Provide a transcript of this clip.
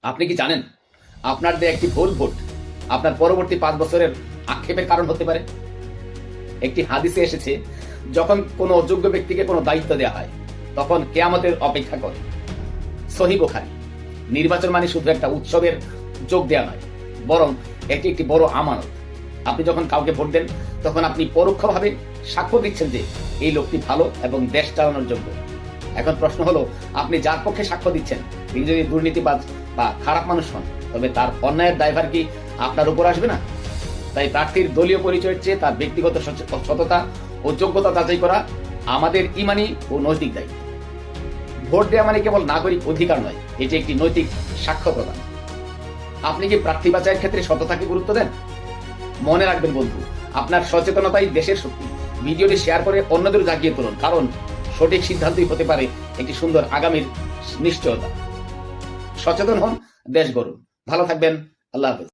আপনি কি জানেন আপনার দেয়া একটি ভুল ভোট আপনার পরবর্তী 5 বছরের আক্ষেপের কারণ হতে পারে? একটি হাদিসে এসেছে, যখন কোনো অযোগ্য ব্যক্তিকে কোনো দায়িত্ব দেওয়া হয় তখন কিয়ামতের অপেক্ষা করে। সহিহ বুখারী। নির্বাচন মানে শুধু একটা উৎসবের যোগ দেওয়া নয়, বরং এটি একটি বড় আমানত। আপনি যখন কাউকে ভোট দেন তখন আপনি পরোক্ষভাবে সাক্ষ্য দিচ্ছেন যে এই লোকটি ভালো এবং দেশ চালানোর যোগ্য। এখন প্রশ্ন হলো, আপনি যার পক্ষে সাক্ষ্য দিচ্ছেন তিনি যদি দুর্নীতিবাজ বা খারাপ মানুষ হন, তবে তার অন্যায়ের দায়ভার কি আপনার উপর আসবে না? তাই প্রার্থীর দলীয় পরিচয়ের চেয়ে তার ব্যক্তিগত সততা ও যোগ্যতা যাচাই করা আমাদের ইমানি ও নৈতিক দায়িত্ব। ভোট দেওয়া মানে কেবল নাগরিক অধিকার নয়, এটি একটি নৈতিক সাক্ষ্য প্রদান। আপনি কি প্রার্থী বাছাইয়ের ক্ষেত্রে সততাকে গুরুত্ব দেন? মনে রাখবেন বন্ধু, আপনার সচেতনতাই দেশের শক্তি। ভিডিওটি শেয়ার করে অন্যদের জাগিয়ে তুলুন, কারণ সঠিক সিদ্ধান্তই হতে পারে একটি সুন্দর আগামীর নিশ্চয়তা। সচেতন হন, দেশ গড়ুন। ভালো থাকবেন। আল্লাহ হাফেজ।